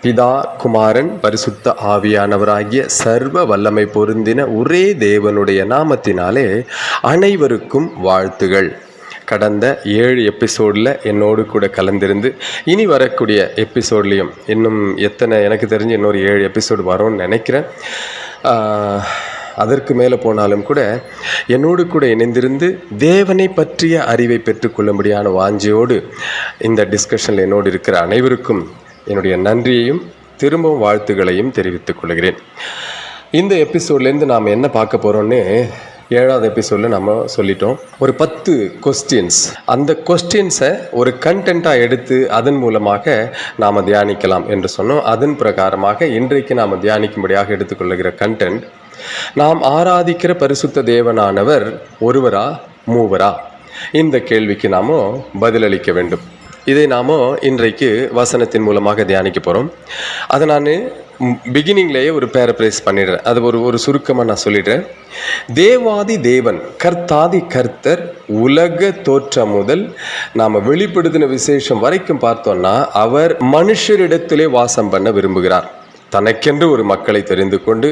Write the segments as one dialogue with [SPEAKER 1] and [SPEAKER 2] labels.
[SPEAKER 1] பிதா, குமாரன், பரிசுத்த ஆவியானவராகிய சர்வ வல்லமை பொருந்தின ஒரே தேவனுடைய நாமத்தினாலே அனைவருக்கும் வாழ்த்துகள். கடந்த 7 எபிசோடில் என்னோடு கூட கலந்திருந்து இனி வரக்கூடிய எபிசோட்லேயும் இன்னும் எனக்கு தெரிஞ்சு இன்னொரு 7 எபிசோடு வரும்னு நினைக்கிறேன். அதற்கு மேலே போனாலும் கூட என்னோடு கூட இணைந்திருந்து தேவனை பற்றிய அறிவை பெற்றுக்கொள்ளும்படியான வாஞ்சையோடு இந்த டிஸ்கஷனில் என்னோடு இருக்கிற அனைவருக்கும் என்னுடைய நன்றியையும் திரும்பவும் வாழ்த்துக்களையும் தெரிவித்துக் கொள்கிறேன். இந்த எபிசோட்லேருந்து நாம் என்ன பார்க்க போகிறோம்னு 7வது எபிசோடில் நம்ம சொல்லிட்டோம். ஒரு 10 கொஸ்டின்ஸ், அந்த கொஸ்டின்ஸை ஒரு கண்டென்ட்டாக எடுத்து அதன் மூலமாக நாம் தியானிக்கலாம் என்று சொன்னோம். அதன் பிரகாரமாக இன்றைக்கு நாம் தியானிக்கும்படியாக எடுத்துக்கொள்ளுகிற கண்டென்ட், நாம் ஆராதிக்கிற பரிசுத்த தேவனானவர் ஒருவரா மூவரா? இந்த கேள்விக்கு நாம் பதிலளிக்க வேண்டும். இதை நாம் இன்றைக்கு வசனத்தின் மூலமாக தியானிக்க போகிறோம். அதை நான் பிகினிங்லேயே ஒரு பேரப்ரைஸ் பண்ணிடுறேன். அது ஒரு சுருக்கமாக நான் சொல்லிடுறேன். தேவாதி தேவன், கர்த்தாதி கர்த்தர், உலக தோற்றம் முதல் நாம் வெளிப்படுத்தின விசேஷம் வரைக்கும் பார்த்தோன்னா அவர் மனுஷரிடத்திலே வாசம் பண்ண விரும்புகிறார். தனக்கென்று ஒரு மக்களை தெரிந்து கொண்டு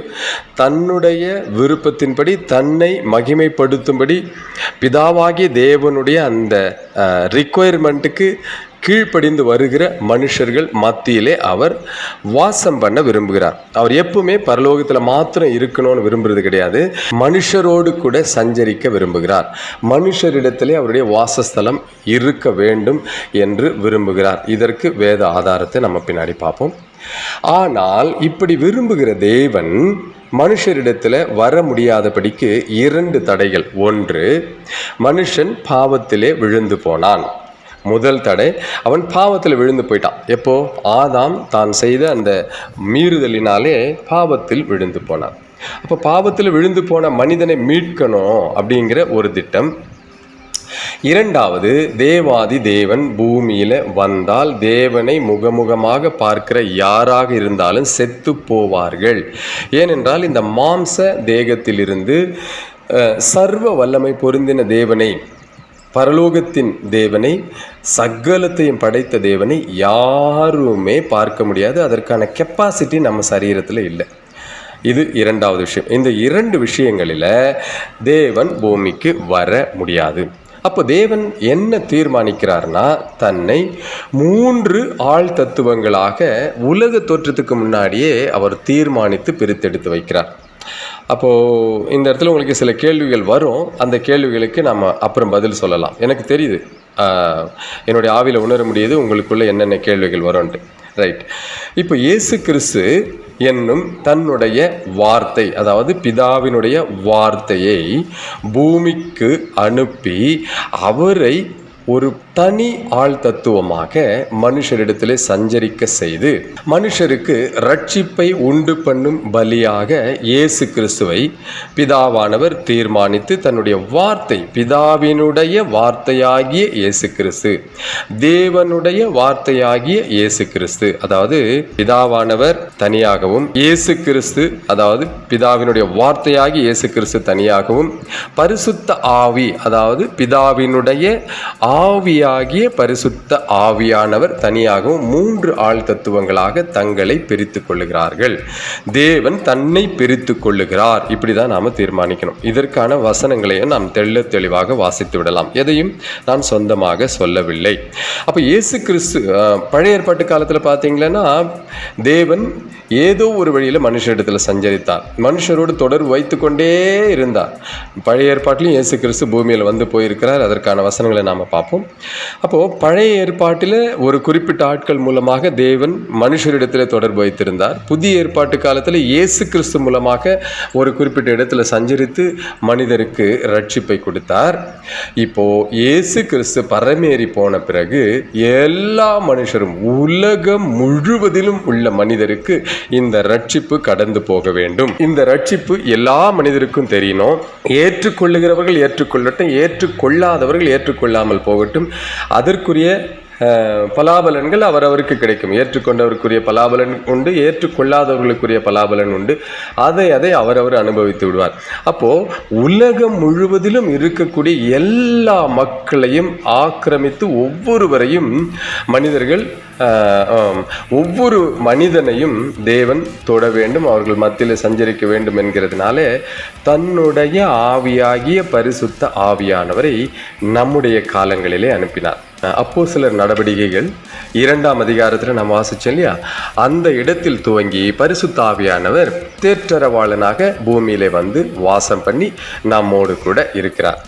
[SPEAKER 1] தன்னுடைய விருப்பத்தின்படி தன்னை மகிமைப்படுத்தும்படி பிதாவாகிய தேவனுடைய அந்த ரிக்குவயர்மெண்ட்டுக்கு கீழ்ப்படிந்து வருகிற மனுஷர்கள் மத்தியிலே அவர் வாசம் பண்ண விரும்புகிறார். அவர் எப்பவுமே பரலோகத்தில் மாத்திரம் இருக்கணும்னு விரும்புறது கிடையாது, மனுஷரோடு கூட சஞ்சரிக்க விரும்புகிறார். மனுஷரிடத்திலே அவருடைய வாசஸ்தலம் இருக்க வேண்டும் என்று விரும்புகிறார். இதற்கு வேத ஆதாரத்தை நம்ம பின்னாடி பார்ப்போம். ஆனால் இப்படி விரும்புகிற தேவன் மனுஷரிடத்தில் வர முடியாதபடிக்கு 2 தடைகள். ஒன்று, மனுஷன் பாவத்திலே விழுந்து போனான். முதல் தடை, அவன் பாவத்தில் விழுந்து போயிட்டான். எப்போ? ஆதாம் தான் செய்த அந்த மீறுதலினாலே பாவத்தில் விழுந்து போனான். அப்போ பாவத்தில் விழுந்து போன மனிதனை மீட்கணும் அப்படிங்கிற ஒரு திட்டம். 2வது, தேவாதி தேவன் பூமியில் வந்தால் தேவனை முகமுகமாக பார்க்கிற யாராக இருந்தாலும் செத்து போவார்கள். ஏனென்றால் இந்த மாம்ச தேகத்திலிருந்து சர்வ வல்லமை பொருந்தின தேவனை, பரலோகத்தின் தேவனை, சகலத்தையும் படைத்த தேவனை யாருமே பார்க்க முடியாது. அதற்கான கெப்பாசிட்டி நம்ம சரீரத்தில் இல்லை. இது 2வது விஷயம். இந்த 2 விஷயங்களில் தேவன் பூமிக்கு வர முடியாது. அப்போ தேவன் என்ன தீர்மானிக்கிறார்னா, தன்னை 3 ஆள் தத்துவங்களாக உலக தோற்றத்துக்கு முன்னாடியே அவர் தீர்மானித்து பிரித்தெடுத்து வைக்கிறார். அப்போது இந்த இடத்துல உங்களுக்கு சில கேள்விகள் வரும். அந்த கேள்விகளுக்கு நம்ம அப்புறம் பதில் சொல்லலாம். எனக்கு தெரியுது, என்னுடைய ஆவியில் உணர முடியுது உங்களுக்குள்ள என்னென்ன கேள்விகள் வரும்ன்ட்டு. ரைட். இப்போ இயேசு கிறிஸ்து என்னும் தன்னுடைய வார்த்தை, அதாவது பிதாவினுடைய வார்த்தையை பூமிக்கு அனுப்பி அவரை ஒரு தனி ஆள் தத்துவமாக மனுஷரிடத்திலே சஞ்சரிக்க செய்து மனுஷருக்கு ரட்சிப்பை உண்டு பண்ணும் பலியாக இயேசு கிறிஸ்துவை பிதாவானவர் தீர்மானித்து தன்னுடைய வார்த்தை, பிதாவினுடைய வார்த்தையாகிய இயேசு கிறிஸ்து, தேவனுடைய வார்த்தையாகிய இயேசு கிறிஸ்து, அதாவது பிதாவானவர் தனியாகவும் இயேசு கிறிஸ்து, அதாவது பிதாவினுடைய வார்த்தையாகிய இயேசு கிறிஸ்து தனியாகவும், பரிசுத்த ஆவி, அதாவது பிதாவினுடைய ஆவியாகிய பரிசுத்த ஆவியானவர் தனியாகவும் 3 ஆள் தத்துவங்களாக தங்களை பிரித்து கொள்ளுகிறார்கள். தேவன் தன்னை பிரித்து கொள்ளுகிறார். இப்படிதான் நாம தீர்மானிக்கணும். இதற்கான வசனங்களையும் நாம் தெளிவாக வாசித்து விடலாம். எதையும் நான் சொந்தமாக சொல்லவில்லை. அப்ப இயேசு கிறிஸ்து பழைய ஏற்பாட்டு காலத்தில் பார்த்தீங்கன்னா தேவன் ஏதோ ஒரு வழியில் மனுஷரிடத்தில் சஞ்சரித்தார், மனுஷரோடு தொடர்பு வைத்து கொண்டே இருந்தார். பழைய ஏற்பாட்டிலும் இயேசு கிறிஸ்து பூமியில் வந்து போயிருக்கிறார். அதற்கான வசனங்களை நாம் பார்ப்போம். அப்போது பழைய ஏற்பாட்டில் ஒரு குறிப்பிட்ட ஆட்கள் மூலமாக தேவன் மனுஷரிடத்தில் தொடர்பு வைத்திருந்தார். புதிய ஏற்பாட்டு காலத்தில் இயேசு கிறிஸ்து மூலமாக ஒரு குறிப்பிட்ட இடத்துல சஞ்சரித்து மனிதருக்கு ரட்சிப்பை கொடுத்தார். இப்போது இயேசு கிறிஸ்து பரமேறி போன பிறகு எல்லா மனுஷரும், உலகம் முழுவதிலும் உள்ள மனிதருக்கு இந்த ரட்சிப்பு கடந்து போக வேண்டும். இந்த ரட்சிப்பு எல்லா மனிதருக்கும் தெரியணும். ஏற்றுக்கொள்ளுகிறவர்கள் ஏற்றுக்கொள்ளட்டும், ஏற்றுக்கொள்ளாதவர்கள் ஏற்றுக்கொள்ளாமல் போகட்டும். அதற்குரிய பலாபலன்கள் அவரவருக்கு கிடைக்கும். ஏற்றுக்கொண்டவருக்குரிய பலாபலன் உண்டு, ஏற்றுக்கொள்ளாதவர்களுக்குரிய பலாபலன் உண்டு. அதை அவரவர் அனுபவித்து விடுவார். அப்போ உலகம் முழுவதிலும் இருக்கக்கூடிய எல்லா மக்களையும் ஆக்கிரமித்து ஒவ்வொருவரையும் மனிதர்கள் ஒவ்வொரு மனிதனையும் தேவன் தொட வேண்டும், அவர்கள் மத்தியில் சஞ்சரிக்க வேண்டும் என்கிறதுனால தன்னுடைய ஆவியாகிய பரிசுத்த ஆவியானவரை நம்முடைய காலங்களிலே அனுப்பினார். அப்போஸ்தலர் நடவடிக்கைகள் 2ஆம் அதிகாரத்தில் நாம் வாசிச்சோம் இல்லையா, அந்த இடத்தில் துவங்கி பரிசுத்த ஆவியானவர் தேற்றரவாளனாக பூமியிலே வந்து வாசம் பண்ணி நம்மோடு கூட இருக்கிறார்.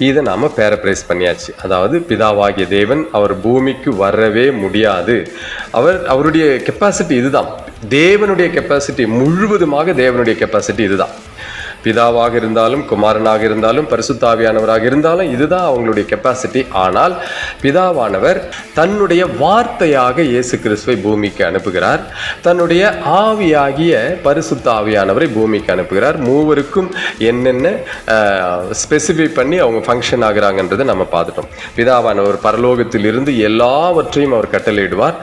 [SPEAKER 1] இதை நாம் பேரப்ரைஸ் பண்ணியாச்சு. அதாவது பிதாவாகிய தேவன் அவர் பூமிக்கு வரவே முடியாது. அவருடைய கெப்பாசிட்டி இதுதான். தேவனுடைய கெப்பாசிட்டி முழுவதுமாக தேவனுடைய கெப்பாசிட்டி இதுதான். பிதாவாக இருந்தாலும் குமாரனாக இருந்தாலும் பரிசுத்த ஆவியானவராக இருந்தாலும் இதுதான் அவங்களுடைய கெப்பாசிட்டி. ஆனால் பிதாவானவர் தன்னுடைய வார்த்தையாக இயேசு கிறிஸ்துவை பூமிக்கு அனுப்புகிறார், தன்னுடைய ஆவியாகிய பரிசுத்த ஆவியானவரை பூமிக்கு அனுப்புகிறார். மூவருக்கும் என்னென்ன ஸ்பெசிஃபை பண்ணி அவங்க ஃபங்க்ஷன் ஆகிறாங்கன்றதை நம்ம பார்த்துட்டோம். பிதாவானவர் பரலோகத்தில் இருந்து எல்லாவற்றையும் அவர் கட்டளையிடுவார்.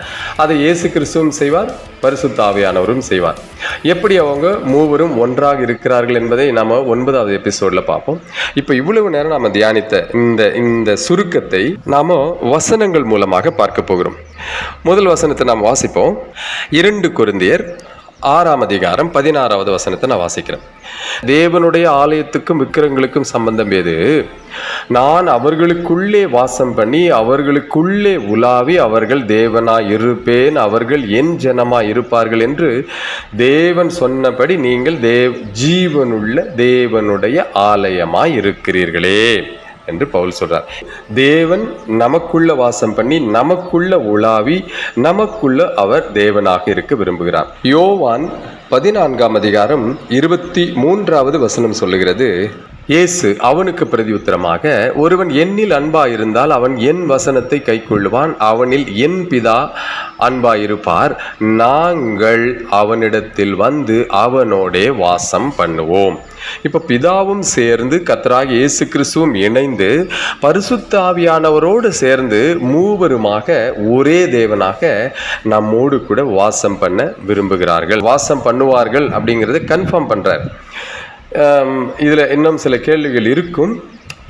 [SPEAKER 1] அதை இயேசு கிறிஸ்துவும் செய்வார், பரிசுத்த ஆவியானவரும் செய்வார். எப்படி அவங்க மூவரும் ஒன்றாக இருக்கிறார்கள் என்பதை நம்ம 9வது எபிசோட்ல பார்ப்போம். இப்போ இவ்வளவு நேரம் நாம தியானித்த இந்த சுருக்கத்தை நாம வசனங்கள் மூலமாக பார்க்க போகிறோம். முதல் வசனத்தை நாம் வாசிப்போம். 2 கொரிந்தியர் 6ஆம் அதிகாரம் 16வது வசனத்தை நான் வாசிக்கிறேன். தேவனுடைய ஆலயத்துக்கும் விக்கிரகங்களுக்கும் சம்பந்தம் ஏது? நான் அவர்களுக்குள்ளே வாசம் பண்ணி அவர்களுக்குள்ளே உலாவி அவர்கள் தேவனாய் இருப்பேன், அவர்கள் என் ஜனமாய் இருப்பார்கள் என்று தேவன் சொன்னபடி நீங்கள் ஜீவனுள்ள தேவனுடைய ஆலயமாய் இருக்கிறீர்களே என்று பவுல் சொல்றார். தேவன் நமக்குள்ள வாசம் பண்ணி நமக்குள்ள உலாவி நமக்குள்ள அவர் தேவனாக இருக்க விரும்புகிறார். யோவான் 14ஆம் அதிகாரம் 23வது வசனம் சொல்லுகிறது, இயேசு அவனுக்கு பிரதியுத்தரமாக, ஒருவன் என்னில் அன்பாயிருந்தால் அவன் என் வசனத்தை கைக்கொள்ளுவான், அவனில் என் பிதா அன்பாயிருப்பார், நாங்கள் அவனிடத்தில் வந்து அவனோடே வாசம் பண்ணுவோம். இப்போ பிதாவும் சேர்ந்து கர்த்தராகிய இயேசு கிறிஸ்துவும் இணைந்து பரிசுத்த ஆவியானவரோடு சேர்ந்து மூவருமாக ஒரே தேவனாக நம்மோடு கூட வாசம் பண்ண விரும்புகிறார்கள், வாசம் பண்ணுவார்கள் அப்படிங்கிறத கன்ஃபார்ம் பண்றார். இதில் இன்னும் சில கேள்விகள் இருக்கும்,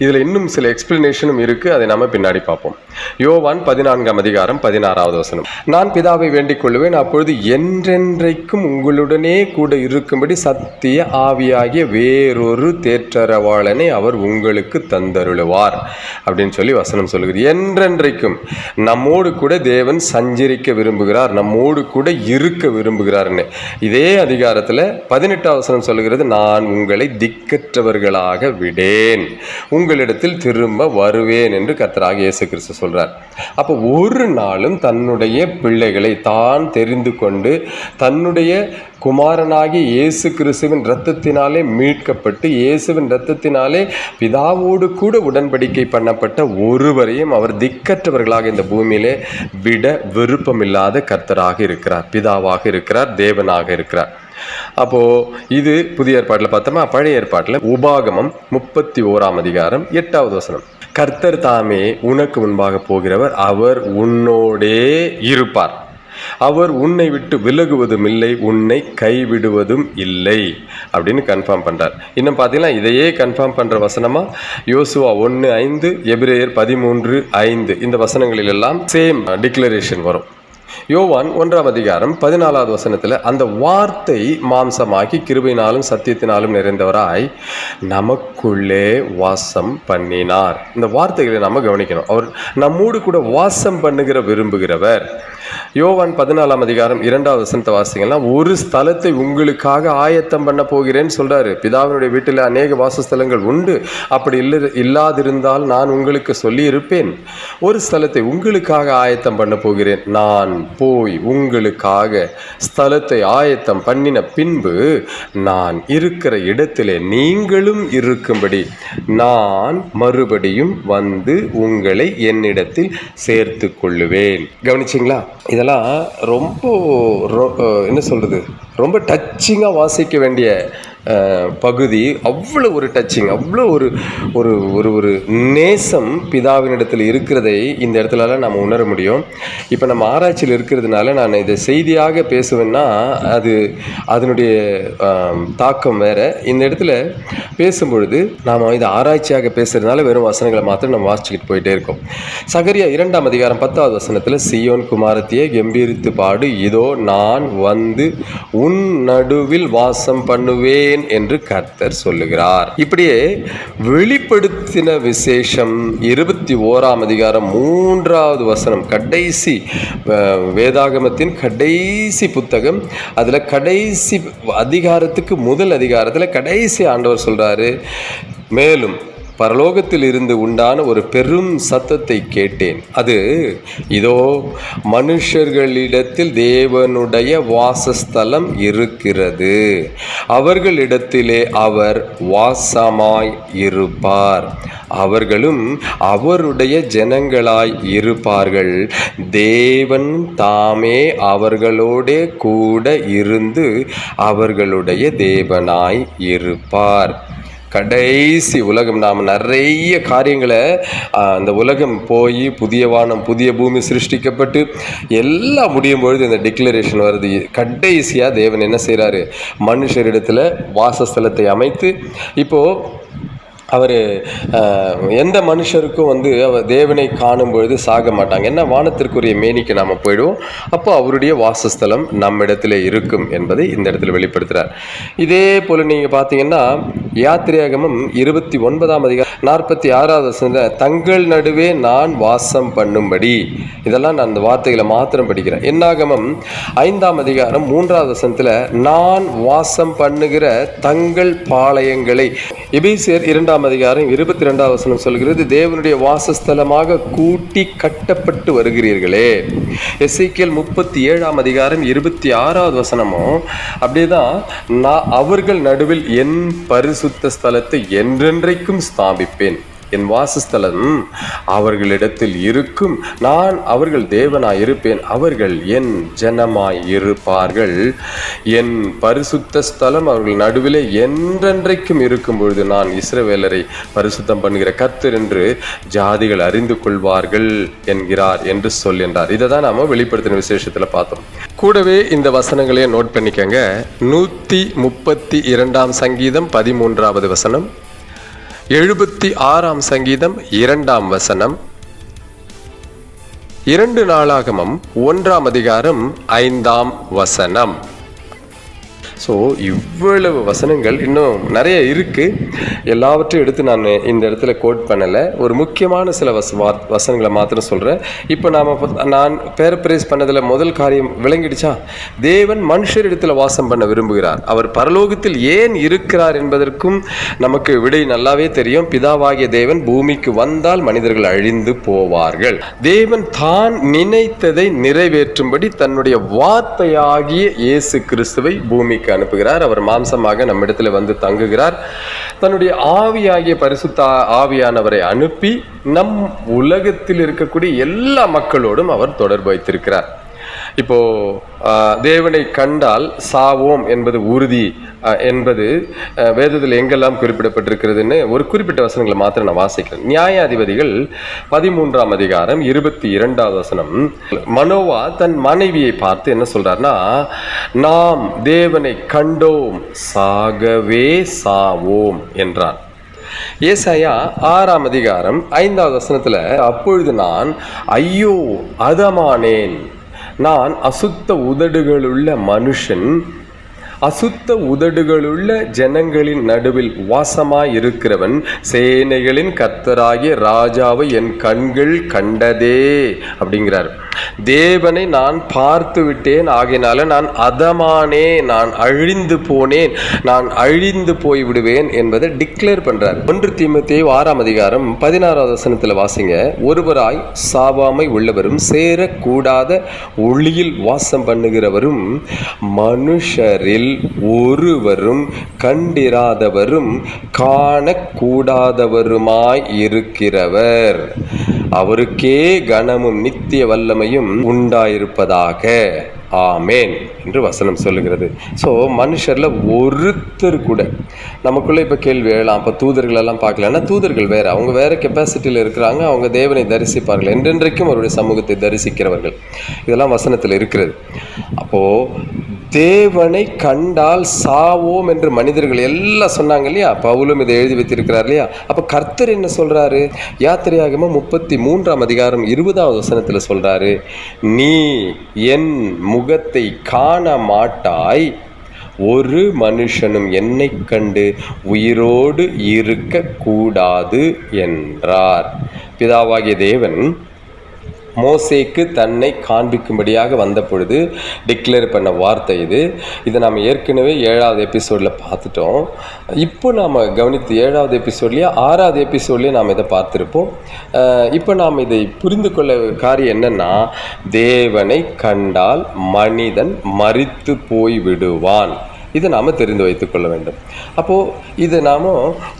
[SPEAKER 1] இதில் இன்னும் சில எக்ஸ்பிளனேஷனும் இருக்குது, அதை நம்ம பின்னாடி பார்ப்போம். யோவான் 14ஆம் அதிகாரம் 16வது வசனம், நான் பிதாவை வேண்டிக் கொள்ளுவேன், அப்பொழுது என்றென்றைக்கும் உங்களுடனே கூட இருக்கும்படி சத்திய ஆவியாகிய வேறொரு தேற்றரவாளனை அவர் உங்களுக்கு தந்தருளுவார் அப்படின்னு சொல்லி வசனம் சொல்லுகிறது. என்றென்றைக்கும் நம்மோடு கூட தேவன் சஞ்சரிக்க விரும்புகிறார், நம்மோடு கூட இருக்க விரும்புகிறார்னு. இதே அதிகாரத்தில் 18வது வசனம் சொல்லுகிறது, நான் உங்களை திக்கற்றவர்களாக விடேன், உங்களிடத்தில் திரும்ப வருவேன் என்று கர்த்தராகிய இயேசு கிறிஸ்து சொல்றார். அப்போ ஒரு நாளும் தன்னுடைய பிள்ளைகளை தான் தெரிந்து கொண்டு தன்னுடைய குமாரனாகி இயேசு கிறிஸ்துவின் இரத்தத்தினாலே மீட்கப்பட்டு இயேசுவின் இரத்தத்தினாலே பிதாவோடு கூட உடன்படிக்கை பண்ணப்பட்ட ஒருவரையும் அவர் திக்கற்றவர்களாக இந்த பூமியிலே விட விருப்பமில்லாத கர்த்தராக இருக்கிறார், பிதாவாக இருக்கிறார், தேவனாக இருக்கிறார். அப்போ இது புதிய ஏற்பாட்டில் பார்த்தோமா, பழைய ஏற்பாட்டில் உபாகமம் 31ஆம் அதிகாரம் 8வது வசனம், கர்த்தர் தாமே உனக்கு முன்பாக போகிறவர், அவர் உன்னோடே இருப்பார், அவர் உன்னை விட்டு விலகுவதும் இல்லை, உன்னை கைவிடுவதும் இல்லை அப்படின்னு கன்ஃபார்ம் பண்றார். இன்னும் பார்த்தீங்கன்னா இதையே கன்ஃபார்ம் பண்ற வசனமா யோசுவா 1:5, எபிரேயர் 13:5 இந்த வசனங்களில் எல்லாம் சேம் டிக்ளரேஷன் வரும். யோவான் 1ஆம் அதிகாரம் 14வது வசனத்தில், அந்த வார்த்தை மாம்சமாகி கிருபையினாலும் சத்தியத்தினாலும் நிறைந்தவராய் நமக்குள்ளே வாசம் பண்ணினார். இந்த வார்த்தைகளை நம்ம கவனிக்கணும். அவர் நம்மோடு கூட வாசம் பண்ணுகிற விரும்புகிறவர். யோவான் 14ஆம் அதிகாரம் 2வது வசனத்தை வாசிங்கன்னா, ஒரு ஸ்தலத்தை உங்களுக்காக ஆயத்தம் பண்ண போகிறேன்னு சொல்றாரு. பிதாவினுடைய வீட்டில் அநேக வாசஸ்தலங்கள் உண்டு, அப்படி இல்லாதிருந்தால் நான் உங்களுக்கு சொல்லி இருப்பேன். ஒரு ஸ்தலத்தை உங்களுக்காக ஆயத்தம் பண்ண போகிறேன், நான் போய் உங்களுக்காக ஸ்தலத்தை ஆயத்தம் பண்ணின பின்பு நான் இருக்கிற இடத்திலே நீங்களும் இருக்கும்படி நான் மறுபடியும் வந்து உங்களை என்னிடத்தில் சேர்த்து கொள்ளுவேன். கவனிச்சிங்களா? இதெல்லாம் ரொம்ப என்ன சொல்றது, ரொம்ப டச்சிங்காக வாசிக்க வேண்டிய பகுதி அவ்வளோ ஒரு டச்சிங், அவ்வளோ ஒரு ஒரு ஒரு ஒரு நேசம் பிதாவினிடத்தில் இருக்கிறதை இந்த இடத்துலலாம் நம்ம உணர முடியும். இப்போ நம்ம ஆராய்ச்சியில் இருக்கிறதுனால நான் இதை செய்தியாக பேசுவேன்னா அதனுடைய தாக்கம் வேறு. இந்த இடத்துல பேசும்பொழுது நாம் இதை ஆராய்ச்சியாக பேசுகிறதுனால வெறும் வசனங்களை மாத்திரம் நம்ம வாசிச்சுக்கிட்டு போயிட்டே இருக்கோம். சகரியா 2ஆம் அதிகாரம் 10வது வசனத்தில், சீயோன் குமாரத்தியே கம்பீரித்து பாடு, இதோ நான் வந்து உன் நடுவில் வாசம் பண்ணுவேன் என்று கர்த்தர் சொல்லுகிறார். இப்படியே வெளிப்படுத்தின விசேஷம் 21ஆம் அதிகாரம் 3வது வசனம், கடைசி வேதாகமத்தின் கடைசி புத்தகம், அதில் கடைசி அதிகாரத்துக்கு முதல் அதிகாரத்தில் கடைசி ஆண்டவர் சொல்கிறாரு, மேலும் பரலோகத்தில் இருந்து உண்டான ஒரு பெரும் சத்தத்தை கேட்டேன். அது இதோ மனுஷர்களிடத்தில் தேவனுடைய வாசஸ்தலம் இருக்கிறது, அவர்களிடத்திலே அவர் வாசமாய் இருப்பார், அவர்களும் அவருடைய ஜனங்களாய் இருப்பார்கள், தேவன் தாமே அவர்களோடே கூட இருந்து அவர்களுடைய தேவனாய் இருப்பார். கடைசி உலகம், நாம் நிறைய காரியங்களை அந்த உலகம் போய் புதிய வானம் புதிய பூமி சிருஷ்டிக்கப்பட்டு எல்லாம் முடியும் பொழுது இந்த டிக்ளரேஷன் வருது. கடைசியாக தேவன் என்ன செய்கிறாரு, மனுஷரிடத்தில் வாசஸ்தலத்தை அமைத்து, இப்போது அவர் எந்த மனுஷருக்கும் அவர் தேவனை காணும் பொழுது சாக மாட்டாங்க. என்ன, வானத்திற்குரிய மேனிக்கு நாம் போயிடுவோம், அப்போ அவருடைய வாசஸ்தலம் நம்மிடத்தில் இருக்கும் என்பதை இந்த இடத்துல வெளிப்படுத்துகிறார். இதே போல் நீங்கள் பார்த்தீங்கன்னா யாத்திரையாகமம் 29ஆம் அதிகாரம் 46வது வசனத்தில், தங்கள் நடுவே நான் வாசம் பண்ணும்படி, இதெல்லாம் நான் அந்த வார்த்தைகளை மாத்திரம் படிக்கிறேன். என்னாகமம் 5ஆம் அதிகாரம் 3வது வசனத்தில், நான் வாசம் பண்ணுகிற தங்கள் பாளையங்களை, எபேசியர் 2ஆம் அதிகாரம் 22வது வசனம் சொல்கிறது, தேவனுடைய வாசஸ்தலமாக கூட்டி கட்டப்பட்டு வருகிறீர்களே. எசேக்கியேல் 37ஆம் அதிகாரம் 26வது வசனமும் அப்படியேதான், நான் அவர்கள் நடுவில் என் பரிசுத்த ஸ்தலத்தை என்றென்றைக்கும் ஸ்தாபிப்பேன், என் வாசஸ்தலம் அவர்களிடத்தில் இருக்கும், நான் அவர்கள் தேவனாய் இருப்பேன், அவர்கள் என் ஜனமாய் இருப்பார்கள், என் பரிசுத்த ஸ்தலம் அவர்கள் நடுவிலே என்றென்றைக்கும் இருக்கும் பொழுது நான் இஸ்ரவேலரை பரிசுத்தம் பண்ணுகிற கர்த்தர் என்று ஜாதிகள் அறிந்து கொள்வார்கள் என்கிறார் என்று சொல்கின்றார். இதை தான் நாம் வெளிப்படுத்தின விசேஷத்தில் பார்த்தோம். கூடவே இந்த வசனங்களையே நோட் பண்ணிக்கங்க. 132ஆம் சங்கீதம் 13வது வசனம், 76ஆம் சங்கீதம் 2ஆம் வசனம், 2 நாளாகமம் 1ஆம் அதிகாரம் 5ஆம் வசனம். ஸோ இவ்வளவு வசனங்கள் இன்னும் நிறைய இருக்குது. எல்லாவற்றையும் எடுத்து நான் இந்த இடத்துல கோட் பண்ணலை. ஒரு முக்கியமான சில வசனங்களை மாத்திரம் சொல்கிறேன். இப்போ நான் பேரப்ரைஸ் பண்ணதில் முதல் காரியம் விளங்கிடுச்சா? தேவன் மனுஷரிடத்தில் வாசம் பண்ண விரும்புகிறார். அவர் பரலோகத்தில் ஏன் இருக்கிறார் என்பதற்கும் நமக்கு விடை நல்லாவே தெரியும். பிதாவாகிய தேவன் பூமிக்கு வந்தால் மனிதர்கள் அழிந்து போவார்கள். தேவன் தான் நினைத்ததை நிறைவேற்றும்படி தன்னுடைய வார்த்தையாகிய இயேசு கிறிஸ்துவை பூமிக்கு அனுப்புகிறார். அவர் மாம்சமாக நம்மிடத்தில் வந்து தங்குகிறார். தன்னுடைய ஆவியாகிய பரிசுத்த ஆவியானவரை அனுப்பி நம் உலகத்தில் இருக்கக்கூடிய எல்லா மக்களோடும் அவர் தொடர்பு வைத்திருக்கிறார். இப்போ தேவனை கண்டால் சாவோம் என்பது உறுதி என்பது வேதத்தில் எங்கெல்லாம் குறிப்பிடப்பட்டிருக்கிறதுன்னு ஒரு குறிப்பிட்ட வசனங்களை மாத்திரம் நான் வாசிக்கிறேன். நியாயாதிபதிகள் 13ஆம் அதிகாரம் 22வது வசனம், மனோவா தன் மனைவியை பார்த்து என்ன சொல்றாருன்னா, நாம் தேவனை கண்டோம், சாகவே சாவோம் என்றான். ஏசாயா 6ஆம் அதிகாரம் 5வது வசனத்துல, அப்பொழுது நான் ஐயோ அதமானேன், நான் அசுத்த உதடுகளுள்ள மனுஷன், அசுத்த உதடுகளுள்ள ஜனங்களின் நடுவில் வாசமாய் இருக்கிறவன், சேனைகளின் கர்த்தராகிய ராஜாவை என் கண்கள் கண்டதே அப்படிங்கிறார். தேவனை நான் பார்த்து விட்டேன், ஆகையினால நான் அதமானே, நான் அழிந்து போனேன், நான் அழிந்து போய் விடுவேன் என்பதை டிக்ளேர் பண்றார். 1 தீமோத்தேயு 6ஆம் அதிகாரம் 16வது வசனத்தில் வாசிங்க, ஒருவராய் சாவாமை உள்ளவரும் சேரக்கூடாத ஒளியில் வாசம் பண்ணுகிறவரும் மனுஷரில் ஒருவரும் கண்டிராதவரும் காணக்கூடாதவருமாய் இருக்கிறவர், அவருக்கே கனமும் நித்திய வல்லமையும் உண்டாயிருப்பதாக. ஆமேன் என்று வசனம் சொல்லுகிறது. ஸோ மனுஷரில் ஒருத்தர் கூட நமக்குள்ளே இப்போ கேள்வி எழலாம், அப்போ தூதர்களெல்லாம் பார்க்கலன்னா தூதர்கள் வேறு, அவங்க வேறு கெப்பாசிட்டியில் இருக்கிறாங்க, அவங்க தேவனை தரிசிப்பார்கள், என்றென்றைக்கும் அவருடைய சமூகத்தை தரிசிக்கிறவர்கள். இதெல்லாம் வசனத்தில் இருக்கிறது. அப்போது தேவனை கண்டால் சாவோம் என்று மனிதர்கள் எல்லாம் சொன்னாங்க இல்லையா? பவுலும் இதை எழுதி வைத்திருக்கிறார் இல்லையா? அப்போ கர்த்தர் என்ன சொல்கிறாரு? யாத்திரையாகமம் 33 வசனத்தில் சொல்கிறாரு, நீ என் முகத்தை காண மாட்டாய், ஒரு மனுஷனும் என்னை கண்டு உயிரோடு இருக்கக்கூடாது என்றார். பிதாவாகிய தேவன் மோசேக்கு தன்னை காண்பிக்கும்படியாக வந்த பொழுது டிக்ளேர் பண்ண வார்த்தை இது. இதை நாம் ஏற்கனவே 7வது எபிசோடில் பார்த்துட்டோம். இப்போ நாம் கவனித்து 7வது எபிசோட்லேயே 6வது எபிசோட்லேயே நாம் இதை பார்த்துருப்போம். இப்போ நாம் இதை புரிந்து கொள்ள காரியம் என்னென்னா, தேவனை கண்டால் மனிதன் மரித்து போய் விடுவான். இதை நாம் தெரிந்து வைத்து கொள்ள வேண்டும். அப்போது இதை நாம்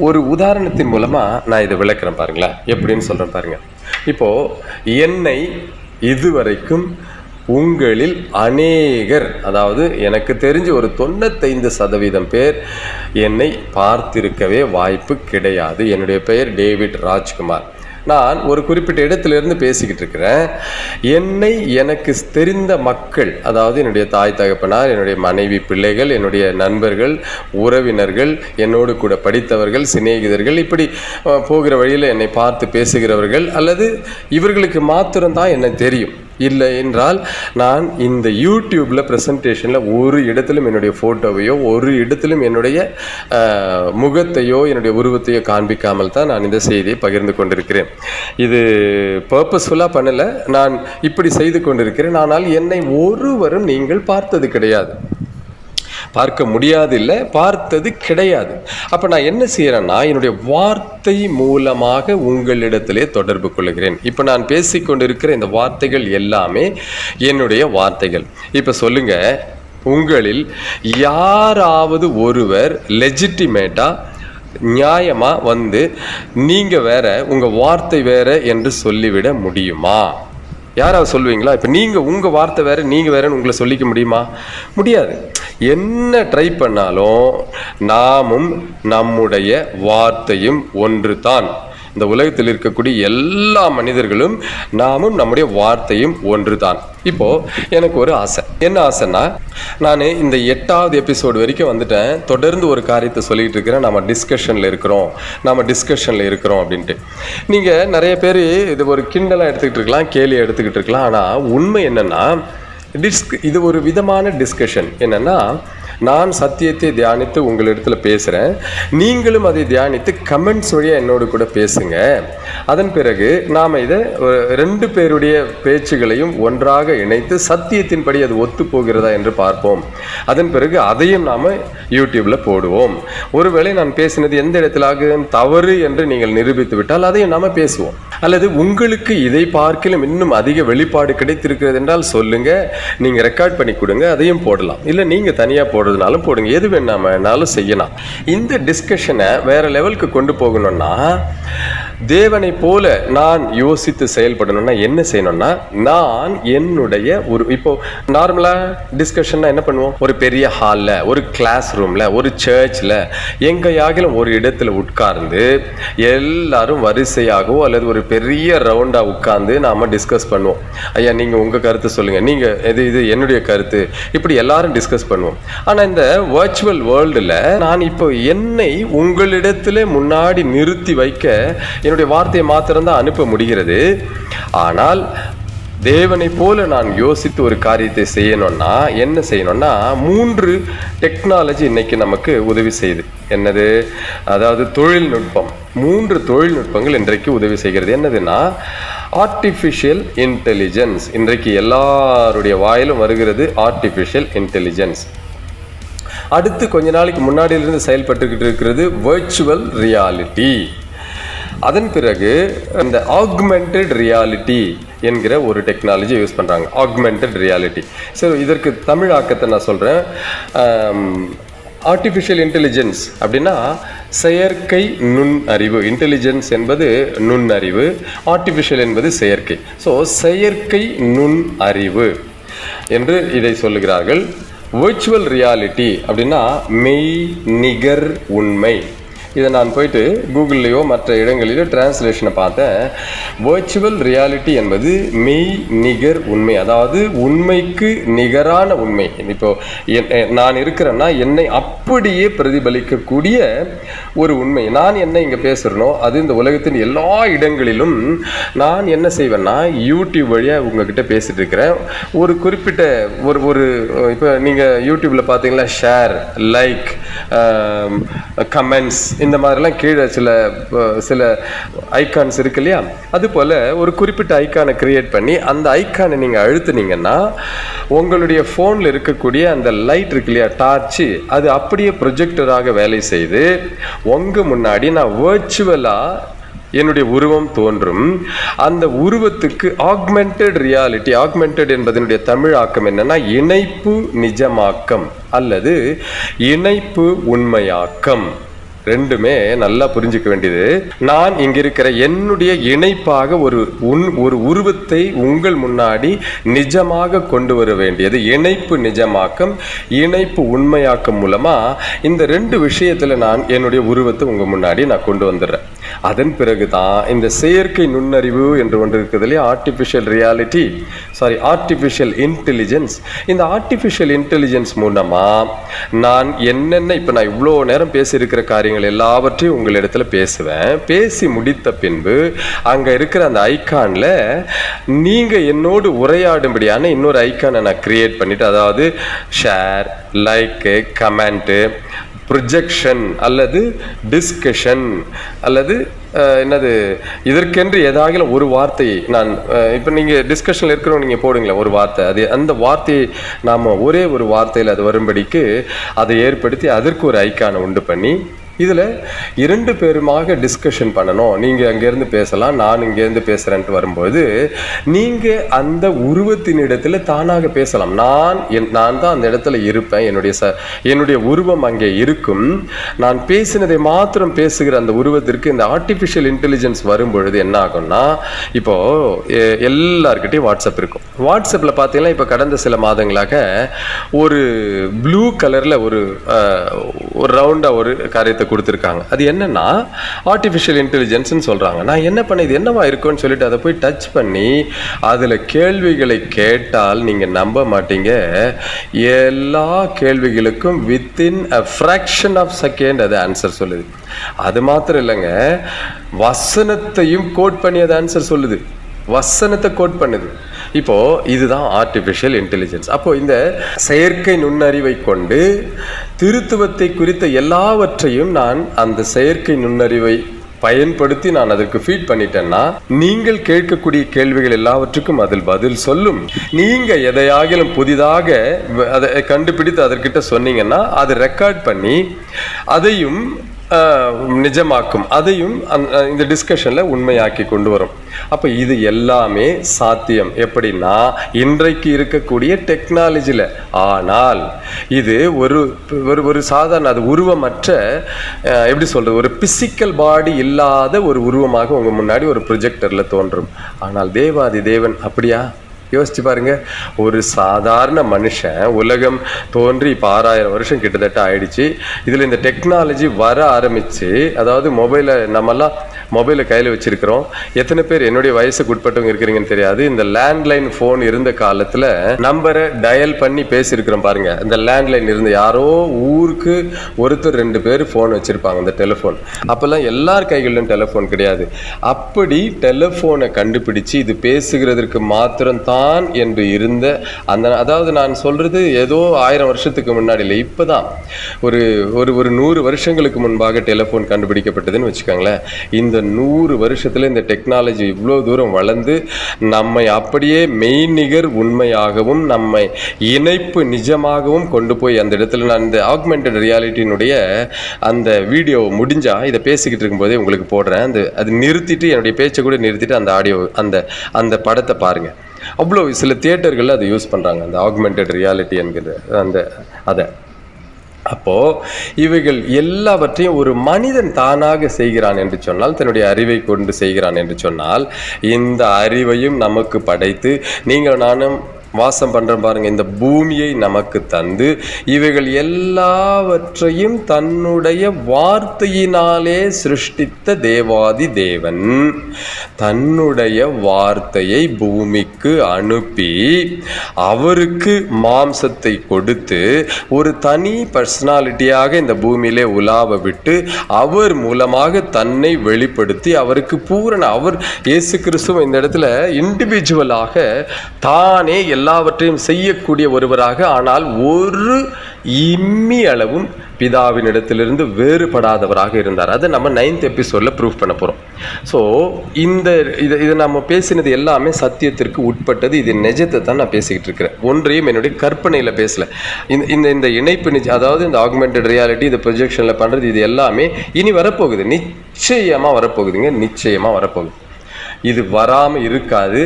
[SPEAKER 1] ஒரு உதாரணத்தின் மூலமாக நான் இதை விளக்குறேன் பாருங்களேன். எப்படின்னு சொல்கிறேன் பாருங்கள். இப்போது என்னை இதுவரைக்கும் உங்களில் அநேகர், அதாவது எனக்கு தெரிஞ்சு ஒரு 95% பேர் என்னை பார்த்திருக்கவே வாய்ப்பு கிடையாது. என்னுடைய பெயர் டேவிட் ராஜ்குமார். நான் ஒரு குறிப்பிட்ட இடத்திலிருந்து பேசிக்கிட்டு இருக்கிறேன். என்னை எனக்கு தெரிந்த மக்கள், அதாவது என்னுடைய தாய் தகப்பனார், என்னுடைய மனைவி பிள்ளைகள், என்னுடைய நண்பர்கள், உறவினர்கள், என்னோடு கூட படித்தவர்கள், சிநேகிதர்கள், இப்படி போகிற வழியில் என்னை பார்த்து பேசுகிறவர்கள், அல்லது இவர்களுக்கு மாத்திரம்தான் என்னை தெரியும். இல்லை என்றால் நான் இந்த யூடியூப்பில் ப்ரெசன்டேஷனில் ஒரு இடத்திலும் என்னுடைய ஃபோட்டோவையோ ஒரு இடத்திலும் என்னுடைய முகத்தையோ என்னுடைய உருவத்தையோ காண்பிக்காமல் தான் நான் இந்த செய்தியை பகிர்ந்து கொண்டிருக்கிறேன். இது பர்பஸ்ஃபுல்லாக பண்ணலை, நான் இப்படி செய்து கொண்டிருக்கிறேன். ஆனால் என்னை ஒருவரும் நீங்கள் பார்த்தது கிடையாது, பார்க்க முடியாது, இல்லை பார்த்தது கிடையாது. அப்போ நான் என்ன செய்கிறேன்னா, என்னுடைய வார்த்தை மூலமாக உங்களிடத்திலே தொடர்பு கொள்கிறேன். இப்போ நான் பேசிக்கொண்டிருக்கிற இந்த வார்த்தைகள் எல்லாமே என்னுடைய வார்த்தைகள். இப்போ சொல்லுங்கள், உங்களில் யாராவது ஒருவர் லெஜிட்டிமேட்டாக நியாயமாக வந்து நீங்கள் வேற உங்கள் வார்த்தை வேற என்று சொல்லிவிட முடியுமா? யாராவது சொல்லுவீங்களா? இப்போ நீங்கள் உங்கள் வார்த்தை வேறு நீங்கள் வேறுன்னு உங்களை சொல்லிக்க முடியுமா? முடியாது. என்ன ட்ரை பண்ணாலும் நாமும் நம்முடைய வார்த்தையும் ஒன்று தான். இந்த உலகத்தில் இருக்கக்கூடிய எல்லா மனிதர்களும் நாமும் நம்முடைய வார்த்தையும் ஒன்று தான். இப்போது எனக்கு ஒரு ஆசை. என்ன ஆசைன்னா, நான் இந்த 8வது எபிசோடு வரைக்கும் வந்துட்டேன். தொடர்ந்து ஒரு காரியத்தை சொல்லிகிட்டு இருக்கிறேன், நம்ம டிஸ்கஷனில் இருக்கிறோம் அப்படின்ட்டு. நீங்கள் நிறைய பேர் இது ஒரு கிண்டலாக எடுத்துக்கிட்டு இருக்கலாம், கேலியாக எடுத்துக்கிட்டு இருக்கலாம். ஆனால் உண்மை என்னென்னா, இது ஒரு விதமான டிஸ்கஷன். என்னென்னா, நான் சத்தியத்தை தியானித்து உங்களிடத்தில் பேசுகிறேன், நீங்களும் அதை தியானித்து கமெண்ட்ஸ் வழியாக என்னோடு கூட பேசுங்க. அதன் பிறகு நாம் இதை 2 பேருடைய பேச்சுகளையும் ஒன்றாக இணைத்து சத்தியத்தின்படி அது ஒத்து போகிறதா என்று பார்ப்போம். அதன் பிறகு அதையும் நாம் யூடியூப்பில் போடுவோம். ஒருவேளை நான் பேசினது எந்த இடத்திலாக தவறு என்று நீங்கள் நிரூபித்து விட்டால் அதையும் நாம் பேசுவோம். அல்லது உங்களுக்கு இதை பார்க்கலும் இன்னும் அதிக வெளிப்பாடு கிடைத்திருக்கிறது என்றால் சொல்லுங்கள், நீங்கள் ரெக்கார்ட் பண்ணி கொடுங்க, அதையும் போடலாம். இல்லை நீங்கள் தனியாக போடுறதுனாலும் போடுங்க, எது வேணாலும் செய்யலாம். இந்த டிஸ்கஷனை வேற லெவலுக்கு கொண்டு போகணும்னா, தேவனை போல நான் யோசித்து செயல்படணும்னா என்ன செய்யணும்னா, நான் என்னுடைய இப்போ நார்மலாக டிஸ்கஷன்னா என்ன பண்ணுவோம்? ஒரு பெரிய ஹாலில், ஒரு கிளாஸ் ரூமில், ஒரு சர்ச்சில், எங்கேயாகிலும் ஒரு இடத்துல உட்கார்ந்து எல்லாரும் வரிசையாகவோ அல்லது ஒரு பெரிய ரவுண்டாக உட்கார்ந்து நாம் டிஸ்கஸ் பண்ணுவோம். ஐயா நீங்கள் உங்கள் கருத்து சொல்லுங்கள், நீங்கள் இது என்னுடைய கருத்து, இப்படி எல்லாரும் டிஸ்கஸ் பண்ணுவோம். ஆனால் இந்த வர்ச்சுவல் வேர்ல்டில் நான் இப்போ என்னை உங்களிடத்தில் முன்னாடி நிறுத்தி வைக்க என்னுடைய வார்த்தையை மாத்திரம்தான் அனுப்ப முடிகிறது. ஆனால் தேவனை போல நான் யோசித்து ஒரு காரியத்தை செய்யணும்னா என்ன செய்யணும்னா, 3 டெக்னாலஜி இன்னைக்கு நமக்கு உதவி செய்யுது. என்னது? அதாவது தொழில்நுட்பம். 3 தொழில்நுட்பங்கள் இன்றைக்கு உதவி செய்கிறது. என்னதுன்னா, ஆர்டிஃபிஷியல் இன்டெலிஜென்ஸ். இன்றைக்கு எல்லாருடைய வாயிலும் வருகிறது ஆர்டிஃபிஷியல் இன்டெலிஜென்ஸ். அடுத்து கொஞ்ச நாளைக்கு முன்னாடியிலிருந்து செயல்பட்டுக்கிட்டு இருக்கிறது வர்ச்சுவல் ரியாலிட்டி. அதன் பிறகு இந்த ஆக்மெண்டட் ரியாலிட்டி என்கிற ஒரு டெக்னாலஜி யூஸ் பண்ணுறாங்க. Augmented reality. சரி, இதற்கு தமிழாக்கத்தை நான் சொல்கிறேன். ஆர்டிஃபிஷியல் இன்டெலிஜென்ஸ் அப்படின்னா செயற்கை நுண்ணறிவு. இன்டெலிஜென்ஸ் என்பது நுண்ணறிவு, ஆர்டிஃபிஷியல் என்பது செயற்கை. ஸோ செயற்கை நுண்ணறிவு. என்று இதை சொல்லுகிறார்கள். விர்ச்சுவல் ரியாலிட்டி அப்படின்னா மெய் நிகர் உண்மை. இதை நான் போயிட்டு கூகுள்லேயோ மற்ற இடங்களிலோ டிரான்ஸ்லேஷனை பார்த்தேன். வர்ச்சுவல் ரியாலிட்டி என்பது மெய் நிகர் உண்மை, அதாவது உண்மைக்கு நிகரான உண்மை. இப்போது நான் இருக்கிறேன்னா என்னை அப்படியே பிரதிபலிக்கக்கூடிய ஒரு உண்மை. நான் என்ன இங்கே பேசுகிறனோ அது இந்த உலகத்தின் எல்லா இடங்களிலும் நான் என்ன செய்வேன்னா யூடியூப் வழியாக உங்ககிட்ட பேசிகிட்டு இருக்கிறேன். ஒரு குறிப்பிட்ட ஒரு இப்போ நீங்கள் யூடியூப்பில் பார்த்தீங்களா, ஷேர், லைக், கமெண்ட்ஸ், இந்த மாதிரிலாம் கீழே சில ஐக்கான்ஸ் இருக்கு இல்லையா, அதுபோல் ஒரு குறிப்பிட்ட ஐக்கானை கிரியேட் பண்ணி அந்த ஐக்கானை நீங்கள் அழுத்துனீங்கன்னா உங்களுடைய ஃபோனில் இருக்கக்கூடிய அந்த லைட் இருக்கு இல்லையா, டார்ச்சு, அது அப்படியே ப்ரொஜெக்டராக வேலை செய்து உங்கள் முன்னாடி நான் வர்ச்சுவலாக என்னுடைய உருவம் தோன்றும். அந்த உருவத்துக்கு ஆக்மெண்டட் ரியாலிட்டி, ஆக்மெண்டட் என்பதனுடைய தமிழ் ஆக்கம் என்னன்னா இணைப்பு நிஜமாக்கம் அல்லது இணைப்பு உண்மையாக்கம். ரெண்டுமே நல்லா புரிஞ்சுக்க வேண்டியது. நான் இங்க இருக்கிற என்னுடைய இணைப்பாக ஒரு உருவத்தை உங்கள் முன்னாடி நிஜமாக கொண்டு வர வேண்டியது இணைப்பு நிஜமாக்கம், இணைப்பு உண்மையாக்கம் மூலமா இந்த ரெண்டு விஷயத்துல நான் என்னுடைய உருவத்தை உங்க முன்னாடி நான் கொண்டு வந்துடுறேன். அதன் பிறகுதான் இந்த செயற்கை நுண்ணறிவு என்று ஒன்று இருக்குது இல்லையா, ஆர்டிஃபிஷியல் இன்டெலிஜென்ஸ். இந்த ஆர்டிஃபிஷியல் இன்டெலிஜென்ஸ் மூலமா நான் என்னென்ன இப்போ நான் இவ்வளோ நேரம் பேசியிருக்கிற காரியங்கள் எல்லாவற்றையும் உங்களிடத்துல பேசுவேன். பேசி முடித்த பின்பு அங்க இருக்கிற அந்த ஐக்கான்ல நீங்க என்னோடு உரையாடும்படியான இன்னொரு ஐக்கானை நான் கிரியேட் பண்ணிட்டு, அதாவது ஷேர், லைக், கமெண்ட், ப்ரொஜெக்ஷன் அல்லது டிஸ்கஷன் அல்லது என்னது இதற்கென்று ஏதாகிலும் ஒரு வார்த்தையை நான் இப்போ நீங்கள் டிஸ்கஷனில் இருக்கிறவங்க நீங்கள் போடுங்களேன் ஒரு வார்த்தை, அது அந்த வார்த்தையை நாம் ஒரே ஒரு வார்த்தையில் அது வரும்படிக்கு அதை ஏற்படுத்தி அதற்கு ஒரு ஐக்கானை உண்டு பண்ணி இதில் 2 பேருமாக டிஸ்கஷன் பண்ணணும். நீங்கள் அங்கேருந்து பேசலாம், நான் இங்கேருந்து பேசுகிறேன்ட்டு வரும்போது நீங்கள் அந்த உருவத்தினிடத்தில் தானாக பேசலாம். நான் தான் அந்த இடத்துல இருப்பேன், என்னுடைய உருவம் அங்கே இருக்கும். நான் பேசினதை மாத்திரம் பேசுகிற அந்த உருவத்திற்கு இந்த ஆர்டிஃபிஷியல் இன்டெலிஜென்ஸ் வரும்பொழுது என்ன ஆகும்னா, இப்போது எல்லாருக்கிட்டையும் வாட்ஸ்அப் இருக்கும். வாட்ஸ்அப்பில் பார்த்தீங்கன்னா இப்போ கடந்த சில மாதங்களாக ஒரு ப்ளூ கலரில் ஒரு ரவுண்டாக ஒரு காரியத்தை கொடுத்துருக்காங்க. அது என்னன்னா ஆர்டிஃபிஷியல் இன்டெலிஜென்ஸ்ன்னு சொல்றாங்க. நான் என்ன பண்ண இது என்னவா இருக்குன்னு சொல்லிட்டு அதை போய் டச் பண்ணி அதில் கேள்விகளை கேட்டால் நீங்க நம்ப மாட்டீங்க, எல்லா கேள்விகளுக்கும் within a fraction of second அது ஆன்சர் சொல்லுது. அது மாத்திரம் இல்லைங்க, வசனத்தையும் கோட் பண்ணி அது ஆன்சர் சொல்லுது, வசனத்தை கோட் பண்ணுது. இப்போ இதுதான் ஆர்டிஃபிஷியல் இன்டெலிஜென்ஸ். அப்போ இந்த செயற்கை நுண்ணறிவை கொண்டு திருத்துவத்தை குறித்த எல்லாவற்றையும் நான் அந்த செயற்கை நுண்ணறிவை பயன்படுத்தி நான் அதற்கு ஃபீட் பண்ணிட்டேன்னா நீங்கள் கேட்கக்கூடிய கேள்விகள் எல்லாவற்றுக்கும் அதில் பதில் சொல்லும். நீங்க எதையாகிலும் புதிதாக அதை கண்டுபிடித்து அதற்கிட்ட சொன்னீங்கன்னா அது ரெக்கார்ட் பண்ணி அதையும் நிஜமாக்கும், அதையும் இந்த டிஸ்கஷன்ல உண்மையாக்கி கொண்டு வரும். அப்ப இது எல்லாமே சாத்தியம். எப்படின்னா இன்றைக்கு இருக்கக்கூடிய டெக்னாலஜில. ஆனால் இது ஒரு சாதாரண அது உருவமற்ற எப்படி சொல்றது, ஒரு பிசிக்கல் பாடி இல்லாத ஒரு உருவமாக உங்க முன்னாடி ஒரு ப்ரொஜெக்டர்ல தோன்றும். ஆனால் தேவாதி தேவன் அப்படியா? யோசிச்சு பாருங்க. ஒரு சாதாரண மனுஷன் உலகம் தோன்றி இப்போ 6000 வருஷம் கிட்டத்தட்ட ஆயிடுச்சு. இதில் இந்த டெக்னாலஜி வர ஆரம்பிச்சு, அதாவது நம்மெல்லாம் மொபைலை கையில் வச்சிருக்கிறோம். எத்தனை பேர் என்னுடைய வயசுக்கு உட்பட்டவங்க இருக்கிறீங்கன்னு தெரியாது. இந்த லேண்ட்லைன் ஃபோன் இருந்த காலத்தில் நம்பரை டயல் பண்ணி பேசியிருக்கிறோம் பாருங்க. இந்த லேண்ட்லைன் இருந்த யாரோ ஊருக்கு ஒருத்தர் 2 பேர் ஃபோன் வச்சிருப்பாங்க, இந்த டெலிஃபோன். அப்போல்லாம் எல்லார் கைகளிலும் டெலிஃபோன் கிடையாது. அப்படி டெலிஃபோனை கண்டுபிடிச்சு இது பேசுகிறதுக்கு மாத்திரம்தான் என்று இருந்த அந்த, அதாவது நான் சொல்றது ஏதோ 1000 வருஷத்துக்கு முன்னாடி இல்லை, இப்போதான் ஒரு 100 வருஷங்களுக்கு முன்பாக டெலிஃபோன் கண்டுபிடிக்கப்பட்டதுன்னு வச்சுக்கோங்களேன். இந்த 100 வருஷத்துல இந்த டெக்னாலஜி இவ்வளோ தூரம் வளர்ந்து நம்மை அப்படியே மெய்நிகர் உண்மையாகவும் நம்மை இணைப்பு நிஜமாகவும் கொண்டு போய் அந்த இடத்துல, நான் இந்த ஆக்மெண்டட் ரியாலிட்டியினுடைய அந்த வீடியோ முடிஞ்சா இதை பேசிக்கிட்டு இருக்கும்போதே உங்களுக்கு போடுறேன். அது நிறுத்திட்டு என்னுடைய பேச்சை கூட நிறுத்திட்டு அந்த ஆடியோ அந்த படத்தை பாருங்க. அவ்வளோ சில தியேட்டர்களில் அதை யூஸ் பண்ணுறாங்க, அந்த ஆக்மெண்டட் ரியாலிட்டி என்கிற அதை. அப்போது இவைகள் எல்லாவற்றையும் ஒரு மனிதன் தானாக செய்கிறான் என்று சொன்னால், தன்னுடைய அறிவை கொண்டு செய்கிறான் என்று சொன்னால், இந்த அறிவையும் நமக்கு படைத்து நீங்கள் நானும் வாசம் பண்ணுற பாருங்க. இந்த பூமியை நமக்கு தந்து இவைகள் எல்லாவற்றையும் தன்னுடைய வார்த்தையினாலே சிருஷ்டித்த தேவாதி தேவன் தன்னுடைய வார்த்தையை பூமிக்கு அனுப்பி அவருக்கு மாம்சத்தை கொடுத்து ஒரு தனி பர்சனாலிட்டியாக இந்த பூமியிலே உலாவ விட்டு அவர் மூலமாக தன்னை வெளிப்படுத்தி அவருக்கு அவர் இயேசு கிறிஸ்துவ இந்த இடத்துல இண்டிவிஜுவலாக தானே எல்லாவற்றையும் செய்யக்கூடிய ஒருவராக, ஆனால் ஒரு இம்மி அளவும் பிதாவின் இடத்திலிருந்து வேறுபடாதவராக இருந்தார். அதை நம்ம 9th எபிசோட்ல ப்ரூவ் பண்ண போகிறோம். ஸோ இதை நம்ம பேசினது எல்லாமே சத்தியத்திற்கு உட்பட்டது. இது நிஜத்தை தான் நான் பேசிக்கிட்டு இருக்கிறேன். ஒன்றையும் என்னுடைய கற்பனையில் பேசலை. இந்த இணைப்பு அதாவது இந்த ஆகுமெண்டட் ரியாலிட்டி, இந்த ப்ரொஜெக்ஷனில் பண்ணுறது, இது எல்லாமே இனி வரப்போகுது. நிச்சயமாக வரப்போகுதுங்க, நிச்சயமாக வரப்போகுது. இது வராமல் இருக்காது.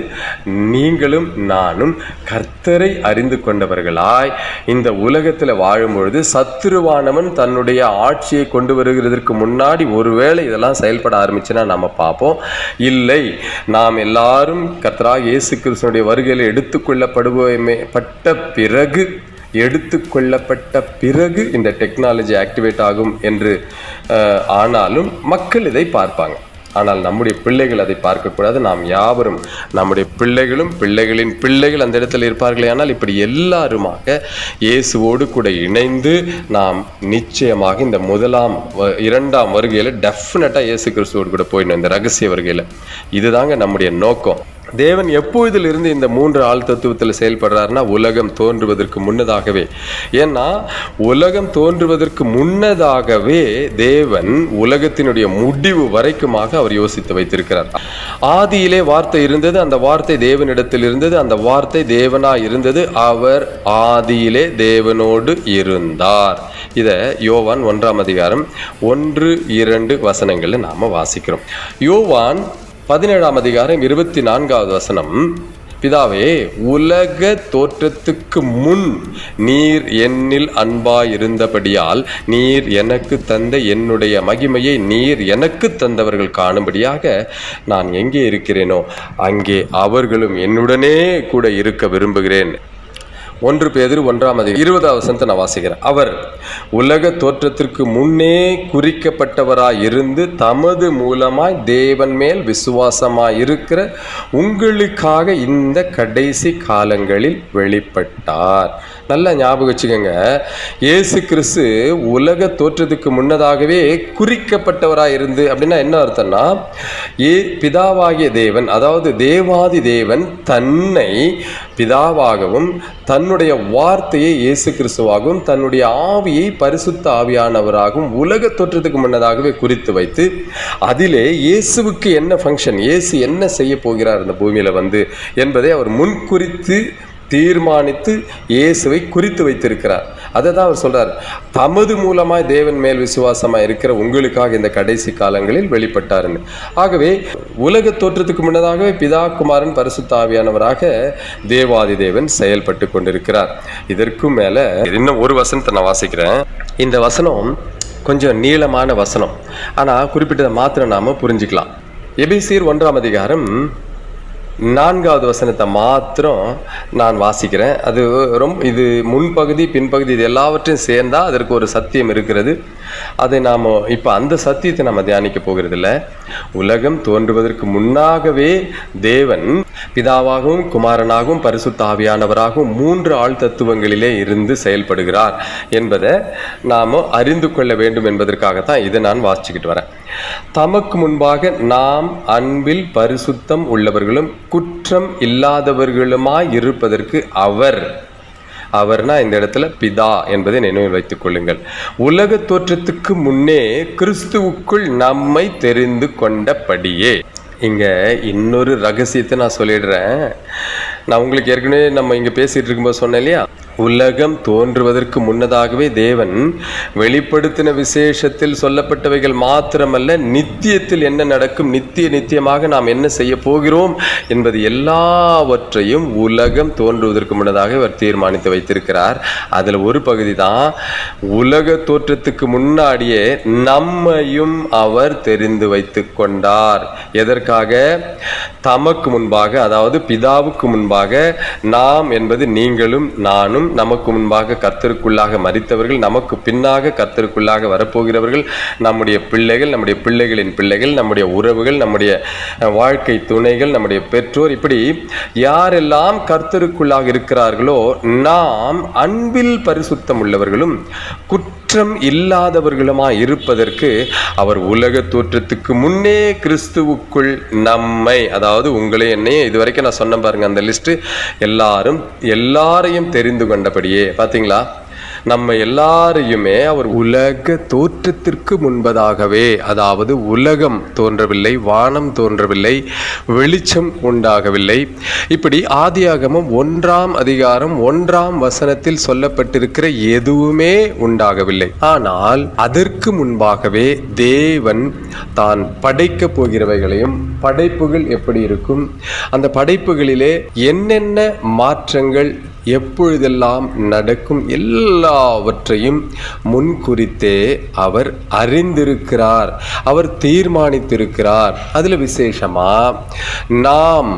[SPEAKER 1] நீங்களும் நானும் கர்த்தரை அறிந்து கொண்டவர்களாய் இந்த உலகத்தில் வாழும்பொழுது சத்துருவானவன் தன்னுடைய ஆட்சியை கொண்டு வருகிறதற்கு முன்னாடி ஒருவேளை இதெல்லாம் செயல்பட ஆரம்பிச்சுன்னா நம்ம பார்ப்போம். இல்லை, நாம் எல்லாரும் கர்த்தராகிய இயேசு கிறிஸ்துவினுடைய வருகையில் எடுத்துக்கொள்ளப்பட்ட பிறகு இந்த டெக்னாலஜி ஆக்டிவேட் ஆகும் என்று ஆனாலும் மக்கள் இதை பார்ப்பாங்க. ஆனால் நம்முடைய பிள்ளைகள் அதை பார்க்கக்கூடாது. நாம் யாவரும் நம்முடைய பிள்ளைகளும் பிள்ளைகளின் பிள்ளைகள் அந்த இடத்துல இருப்பார்களே. ஆனால் இப்படி எல்லாருமாக இயேசுவோடு கூட இணைந்து நாம் நிச்சயமாக இந்த 2ஆம் வருகையில் டெஃபினட்டாக இயேசு கிறிஸ்துவோடு கூட போயிடணும், இந்த ரகசிய வருகையில். இதுதாங்க நம்முடைய நோக்கம். தேவன் எப்பொழுதிலிருந்து இந்த 3 ஆள் தத்துவத்தில் செயல்படுறாருன்னா உலகம் தோன்றுவதற்கு முன்னதாகவே. ஏன்னா உலகம் தோன்றுவதற்கு முன்னதாகவே தேவன் உலகத்தினுடைய முடிவு வரைக்குமாக அவர் யோசித்து வைத்திருக்கிறார். ஆதியிலே வார்த்தை இருந்தது, அந்த வார்த்தை தேவனிடத்தில் இருந்தது, அந்த வார்த்தை தேவனாய் இருந்தது, அவர் ஆதியிலே தேவனோடு இருந்தார். இதை யோவான் 1ஆம் அதிகாரம் 1-2 வசனங்களில் நாம் வாசிக்கிறோம். யோவான் 17ஆம் அதிகாரம் 24வது வசனம், பிதாவே, உலக தோற்றத்துக்கு முன் நீர் என்னில் அன்பாயிருந்தபடியால் நீர் எனக்கு தந்த என்னுடைய மகிமையை நீர் எனக்கு தந்தவர்கள் காணும்படியாக நான் எங்கே இருக்கிறேனோ அங்கே அவர்களும் என்னுடனே கூட இருக்க விரும்புகிறேன். 1 பேதுரு 1ஆம் அதிகாரம் 20வது வசனத்தை நான் வாசிக்கிறேன். அவர் உலக தோற்றத்திற்கு முன்னே குறிக்கப்பட்டவராய் இருந்து தமது மூலமாய் தேவன் மேல் விசுவாசமாய் இருக்கிற உங்களுக்காக இந்த கடைசி காலங்களில் வெளிப்பட்டார். நல்லா ஞாபகம் வச்சுக்கோங்க, இயேசு கிறிஸ்து உலக தோற்றத்துக்கு முன்னதாகவே குறிக்கப்பட்டவராக இருந்து அப்படின்னா என்ன அர்த்தம்னா, பிதாவாகிய தேவன், அதாவது தேவாதி தேவன் தன்னை பிதாவாகவும் தன்னுடைய வார்த்தையை இயேசு கிறிஸ்துவாகவும் தன்னுடைய ஆவியை பரிசுத்த ஆவியானவராகவும் உலக தோற்றத்துக்கு முன்னதாகவே குறித்து வைத்து அதிலே இயேசுவுக்கு என்ன ஃபங்க்ஷன், இயேசு என்ன செய்ய போகிறார் இந்த பூமியில் என்பதை அவர் முன்குறித்து தீர்மானித்து இயேசுவை குறித்து வைத்திருக்கிறார். அதை தான் அவர் சொல்றார், தமது மூலமாய் தேவன் மேல் விசுவாசமாக இருக்கிற உங்களுக்காக இந்த கடைசி காலங்களில் வெளிப்பட்டாருன்னு. ஆகவே உலக தோற்றத்துக்கு முன்னதாகவே பிதா, குமாரன், பரிசுத்த ஆவியானவராக தேவாதி தேவன் செயல்பட்டு கொண்டிருக்கிறார். இதற்கும் மேலே இன்னும் ஒரு வசனத்தை நான் வாசிக்கிறேன். இந்த வசனம் கொஞ்சம் நீளமான வசனம், ஆனால் குறிப்பிட்டதை மாத்திரம் நாம புரிஞ்சுக்கலாம். எபேசியர் 1ஆம் அதிகாரம் 4வது வசனத்தை மாத்திரம் நான் வாசிக்கிறேன். அது இது முன்பகுதி பின்பகுதி இது எல்லாவற்றையும் சேர்ந்தால் அதற்கு ஒரு சத்தியம் இருக்கிறது. அதை நாம் இப்போ அந்த சத்தியத்தை நம்ம தியானிக்க போகிறது இல்லை. உலகம் தோன்றுவதற்கு முன்னாகவே தேவன் பிதாவாகவும் குமாரனாகவும் பரிசுத்த ஆவியானவராகவும் 3 ஆள் தத்துவங்களிலே இருந்து செயல்படுகிறார் என்பதை நாம் அறிந்து கொள்ள வேண்டும் என்பதற்காகத்தான் இதை நான் வாசிச்சுக்கிட்டு வரேன். தமக்கு முன்பாக நாம் அன்பில் பரிசுத்தம் உள்ளவர்களும் குற்றம் இல்லாதவர்களுமாய் இருப்பதற்கு அவர்னா இந்த இடத்துல பிதா என்பதை நினைவில் வைத்துக் கொள்ளுங்கள். உலக தோற்றத்துக்கு முன்னே கிறிஸ்துவுக்குள் நம்மை தெரிந்து கொண்டபடியே. இங்க இன்னொரு ரகசியத்தை நான் சொல்லிடுறேன். நான் உங்களுக்கு ஏற்கனவே நம்ம இங்க பேசிட்டு இருக்கும்போது சொன்னேன் இல்லையா, உலகம் தோன்றுவதற்கு முன்னதாகவே தேவன் வெளிப்படுத்தின விசேஷத்தில் சொல்லப்பட்டவைகள் மாத்திரமல்ல, நித்தியத்தில் என்ன நடக்கும், நித்தியமாக நாம் என்ன செய்ய போகிறோம் என்பது எல்லாவற்றையும் உலகம் தோன்றுவதற்கு முன்னதாக அவர் தீர்மானித்து வைத்திருக்கிறார். அதில் ஒரு பகுதி தான் உலக தோற்றத்துக்கு முன்னாடியே நம்மையும் அவர் தெரிந்து வைத்து கொண்டார். எதற்காக? அதற்காக தமக்கு முன்பாக, அதாவது பிதாவுக்கு முன்பாக, நாம் என்பது நீங்களும் நானும், நமக்கு முன்பாக கர்த்தருக்குள்ளாக மரித்தவர்கள், நமக்கு பின்னாக கர்த்தருக்குள்ளாக வரப்போகிறவர்கள், நம்முடைய பிள்ளைகள், நம்முடைய பிள்ளைகளின் பிள்ளைகள், நம்முடைய உறவுகள், நம்முடைய வாழ்க்கை துணைகள், நம்முடைய பெற்றோர், இப்படி யாரெல்லாம் கர்த்தருக்குள்ளாக இருக்கிறார்களோ நாம் அன்பில் பரிசுத்தம் உள்ளவர்களும் குற்றம் இல்லாதவர்களுமாய் இருப்பதற்கு அவர் உலக தோற்றத்துக்கு முன்னே கிறிஸ்துவுக்குள் நம்மை, அதாவது உங்களே என்னையே இதுவரைக்கும் நான் சொன்ன பாருங்க அந்த லிஸ்ட், எல்லாரையும் தெரிந்து கொண்டபடியே. பார்த்தீங்களா, நம்ம எல்லாரையுமே அவர் உலக தோற்றத்திற்கு முன்பதாகவே, அதாவது உலகம் தோன்றவில்லை, வானம் தோன்றவில்லை, வெளிச்சம் உண்டாகவில்லை, இப்படி ஆதியாகமம் 1ஆம் அதிகாரம் 1ஆம் வசனத்தில் சொல்லப்பட்டிருக்கிற எதுவுமே உண்டாகவில்லை. ஆனால் அதற்கு முன்பாகவே தேவன் தான் படைக்க போகிறவைகளையும், படைப்புகள் எப்படி இருக்கும், அந்த படைப்புகளிலே என்னென்ன மாற்றங்கள் எப்பொழுதெல்லாம் நடக்கும், எல்லாவற்றையும் முன்குறித்தே அவர் அறிந்திருக்கிறார், அவர் தீர்மானித்திருக்கிறார். அதில் விசேஷமா நாம்,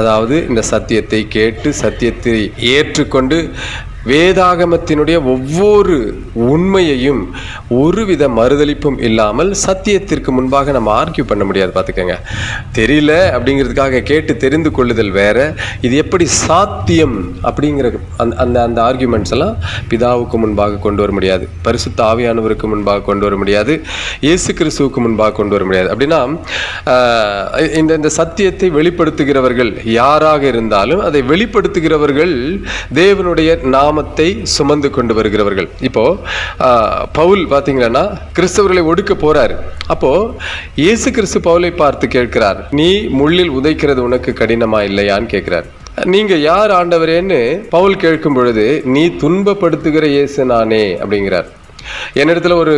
[SPEAKER 1] அதாவது இந்த சத்தியத்தை கேட்டு சத்தியத்தை ஏற்றுக்கொண்டு வேதாகமத்தினுடைய ஒவ்வொரு உண்மையையும் ஒருவித மறுதளிப்பும் இல்லாமல் சத்தியத்திற்கு முன்பாக நம்ம ஆர்கியூ பண்ண முடியாது. பார்த்துக்கோங்க, தெரியல அப்படிங்கிறதுக்காக கேட்டு தெரிந்து கொள்ளுதல் வேற, இது எப்படி சாத்தியம் அப்படிங்கிற அந்த ஆர்கியூமெண்ட்ஸ் எல்லாம் பிதாவுக்கு முன்பாக கொண்டு வர முடியாது, பரிசுத்த ஆவியானவருக்கு முன்பாக கொண்டு வர முடியாது, இயேசு கிறிஸ்துவுக்கு முன்பாக கொண்டு வர முடியாது. அப்படின்னா இந்த சத்தியத்தை வெளிப்படுத்துகிறவர்கள் யாராக இருந்தாலும் அதை வெளிப்படுத்துகிறவர்கள் தேவனுடைய நாமத்தை சுமந்து கொண்டு வருகிறவர்கள். இப்போ பவுல் பாத்தீங்கன்னா கிறிஸ்தவர்களை ஒடுக்க போறாரு. அப்போ இயேசு கிறிஸ்து பவுலை பார்த்து கேட்கிறார், நீ முள்ளில் உதைக்கிறது உனக்கு கடினமா இல்லையான்னு கேட்கிறார். நீங்க யார் ஆண்டவரேன்னு பவுல் கேட்கும் பொழுது, நீ துன்பப்படுத்துகிற இயேசு நானே அப்படிங்கிறார். என்னிடத்துல ஒரு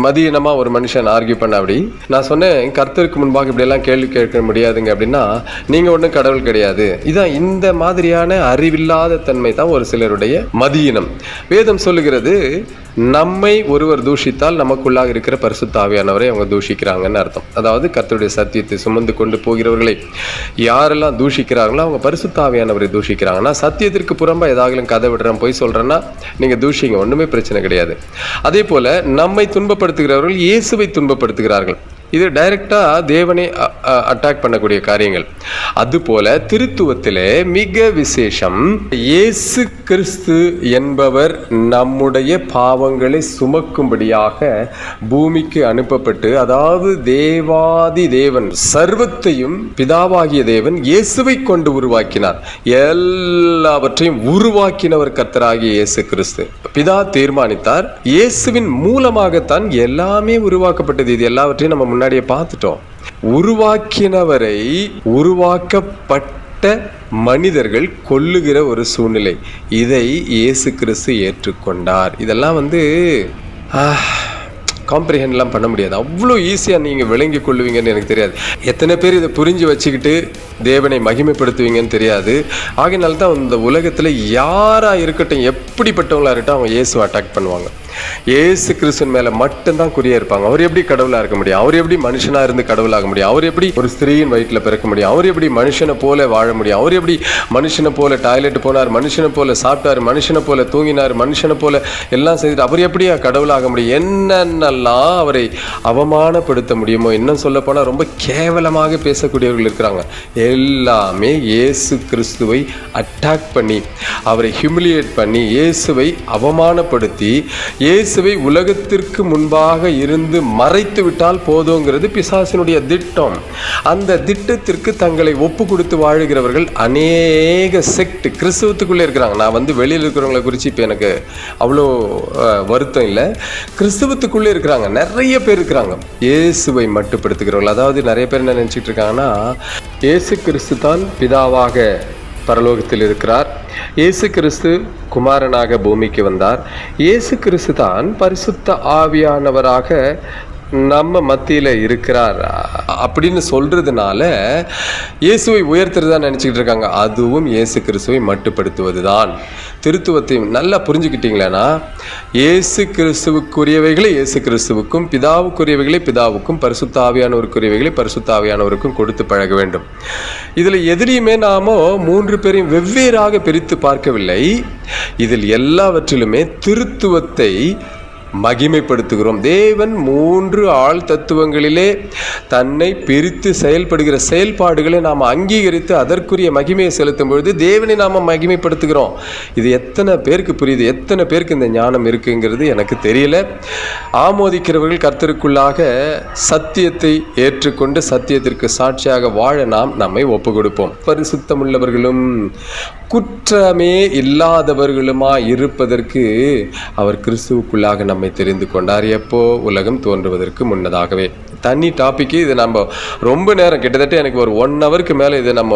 [SPEAKER 1] மதியினமா ஒரு மனுஷன் ஆர்கியூ பண்ண, அப்படி நான் சொன்னேன், கர்த்தருக்கு முன்பாக இப்படியெல்லாம் கேள்வி கேட்க முடியாதுங்க அப்படின்னா, நீங்க ஒன்றும் கடவுள் கிடையாது. இதான் இந்த மாதிரியான அறிவில்லாத தன்மை தான் ஒரு சிலருடைய மதியினம். வேதம் சொல்லுகிறது, நம்மை ஒருவர் தூஷித்தால் நமக்குள்ளாக இருக்கிற பரிசுத்த ஆவியானவரை அவங்க தூஷிக்கிறாங்கன்னு அர்த்தம். அதாவது கர்த்தருடைய சத்தியத்தை சுமந்து கொண்டு போகிறவர்களை யாரெல்லாம் தூஷிக்கிறாங்களோ அவங்க பரிசுத்த ஆவியானவரை தூஷிக்கிறாங்க. நான் சத்தியத்திற்கு புறம்பா ஏதாவது கதை விடுறேன், போய் சொல்றேன்னா நீங்க தூஷிங்க, ஒண்ணுமே பிரச்சனை கிடையாது. அதே போல நம்மை துன்பப்படுத்துகிறவர்கள் இயேசுவை துன்பப்படுத்துகிறார்கள். இது டைரக்டா தேவனை அட்டாக் பண்ணக்கூடிய காரியங்கள். அதுபோல திருத்துவத்திலே மிக விசேஷம், இயேசு கிறிஸ்து என்பவர் நம்முடைய பாவங்களை சுமக்கும்படியாக பூமிக்கு அனுப்பப்பட்டு, அதாவது தேவாதி தேவன், சர்வத்தையும் பிதாவாகிய தேவன் இயேசுவை கொண்டு உருவாக்கினார். எல்லாவற்றையும் உருவாக்கினவர் கர்த்தராகிய இயேசு கிறிஸ்து. பிதா தீர்மானித்தார், இயேசுவின் மூலமாகத்தான் எல்லாமே உருவாக்கப்பட்டது. இது எல்லாவற்றையும் நம்ம முன்னாடியே பார்த்துட்டோம். உருவாக்கினவரை உருவாக்கப்பட்ட மனிதர்கள் கொல்லுகிற ஒரு சூழ்நிலை, இதை இயேசு கிறிஸ்து ஏற்றுக்கொண்டார். இதெல்லாம் காம்ப்ரிஹெண்ட்லாம் பண்ண முடியாது. அவ்வளோ ஈஸியாக நீங்கள் விளங்கி கொள்ளுவீங்கன்னு எனக்கு தெரியாது. எத்தனை பேர் இதை புரிஞ்சு வச்சுக்கிட்டு தேவனை மகிமைப்படுத்துவீங்கன்னு தெரியாது. ஆகையினால தான் இந்த உலகத்தில் யாராக இருக்கட்டும், எப்படிப்பட்டவங்களாக இருக்கட்டும், அவங்க இயேசுவை அட்டாக் பண்ணுவாங்க. இயேசு கிறிஸ்துவின் மேலே மட்டும்தான் குறியா இருப்பாங்க. அவர் எப்படி கடவுளாக இருக்க முடியும்? அவர் எப்படி மனுஷனாக இருந்து கடவுளாக முடியும்? அவர் எப்படி ஒரு ஸ்திரீயின் வயிற்றில் பிறக்க முடியும்? அவர் எப்படி மனுஷனை போல வாழ முடியும்? அவர் எப்படி மனுஷனை போல டாய்லெட் போனார், மனுஷனை போல சாப்பிட்டார், மனுஷனை போல தூங்கினார், மனுஷனை போல எல்லாம் செய்தார்? அவர் எப்படியா கடவுளாக முடியும்? என்னென்னலாம் அவரை அவமானப்படுத்த முடியுமோ, இன்னும் சொல்ல போனால் ரொம்ப கேவலமாக பேசக்கூடியவர்கள் இருக்கிறாங்க. எல்லாமே இயேசு கிறிஸ்துவை அட்டாக் பண்ணி, அவரை ஹியூமிலியேட் பண்ணி, இயேசுவை அவமானப்படுத்தி, இயேசுவை உலகத்திற்கு முன்பாக இருந்து மறைத்து விட்டால் போதுங்கிறது பிசாசினுடைய திட்டம். அந்த திட்டத்திற்கு தங்களை ஒப்பு கொடுத்து வாழுகிறவர்கள் அநேக செக்ட் கிறிஸ்துவத்துக்குள்ளே இருக்கிறாங்க. நான் வெளியில் இருக்கிறவங்களை குறித்து இப்போ எனக்கு அவ்வளோ வருத்தம் இல்லை. கிறிஸ்துவத்துக்குள்ளே இருக்கிறாங்க, நிறைய பேர் இருக்கிறாங்க இயேசுவை மட்டுப்படுத்துகிறவர்கள். அதாவது நிறைய பேர் என்ன நினச்சிட்டு இருக்காங்கன்னா, இயேசு கிறிஸ்து தான் பிதாவாக பரலோகத்தில் இருக்கிறார், இயேசு கிறிஸ்து குமாரனாக பூமிக்கு வந்தார், இயேசு கிறிஸ்து தான் பரிசுத்த ஆவியானவராக நம்ம மத்தியில் இருக்கிறார் அப்படின்னு சொல்கிறதுனால இயேசுவை உயர்த்துறதா நினச்சிக்கிட்டு இருக்காங்க. அதுவும் இயேசு கிறிஸ்துவை மட்டுப்படுத்துவது தான். திருத்துவத்தையும் நல்லா புரிஞ்சுக்கிட்டீங்களேன்னா, இயேசு கிறிஸ்துவுக்குரியவைகளை இயேசு கிறிஸ்துவுக்கும், பிதாவுக்குரியவைகளை பிதாவுக்கும், பரிசுத்த ஆவியானவருக்குரியவைகளை பரிசுத்த ஆவியானவருக்கும் கொடுத்து பழக வேண்டும். இதில் எதிலையுமே நாம் 3 பேரையும் வெவ்வேறாக பிரித்து பார்க்கவில்லை. இதில் எல்லாவற்றிலுமே திருத்துவத்தை மகிமைப்படுத்துகிறோம். தேவன் 3 ஆள் தத்துவங்களிலே தன்னை பிரித்து செயல்படுகிற செயல்பாடுகளை நாம் அங்கீகரித்து அதற்குரிய மகிமையை செலுத்தும் பொழுது தேவனை நாம் மகிமைப்படுத்துகிறோம். இது எத்தனை பேருக்கு புரியுது? எத்தனை பேருக்கு இந்த ஞானம் இருக்குங்கிறது எனக்கு தெரியல. ஆமோதிக்கிறவர்கள் கர்த்தருக்குள்ளாக சத்தியத்தை ஏற்றுக்கொண்டு சத்தியத்திற்கு சாட்சியாக வாழ நாம் நம்மை ஒப்பு கொடுப்போம். பரிசுத்தமுள்ளவர்களும் குற்றமே இல்லாதவர்களுமா இருப்பதற்கு அவர் கிறிஸ்துவுக்குள்ளாக நம்மை தெரிந்து கொண்டார். எப்போ? உலகம் தோன்றுவதற்கு முன்னதாகவே. தனி டாப்பிக்கு இது. நம்ம ரொம்ப நேரம், கிட்டத்தட்ட எனக்கு ஒரு 1 ஹவருக்கு மேலே இதை நம்ம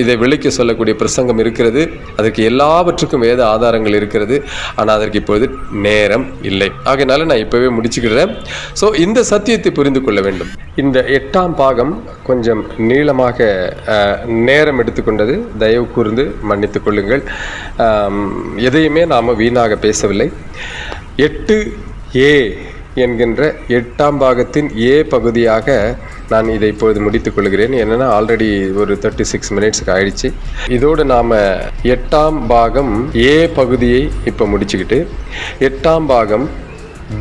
[SPEAKER 1] இதை விளக்கி சொல்லக்கூடிய பிரசங்கம் இருக்கிறது. அதற்கு எல்லாவற்றுக்கும் வேத ஆதாரங்கள் இருக்கிறது. ஆனால் அதற்கு இப்பொழுது நேரம் இல்லை. ஆகையினால நான் இப்போவே முடிச்சுக்கிறேன். ஸோ இந்த சத்தியத்தை புரிந்து கொள்ள வேண்டும். இந்த 8ஆம் பாகம் கொஞ்சம் நீளமாக நேரம் எடுத்துக்கொண்டது. தயவு கூர்ந்து மன்னித்துக் கொள்ளுங்கள். எதையுமே நாம் வீணாக பேசவில்லை. 8A என்கின்ற 8ஆம் பாகத்தின் ஏ பகுதியாக நான் இதை இப்பொழுது முடித்துக் கொள்கிறேன். என்னென்னா ஆல்ரெடி ஒரு 36 மினிட்ஸுக்கு ஆயிடுச்சு. இதோடு நாம் 8ஆம் பாகம் ஏ பகுதியை இப்போ முடிச்சுக்கிட்டு 8ஆம் பாகம்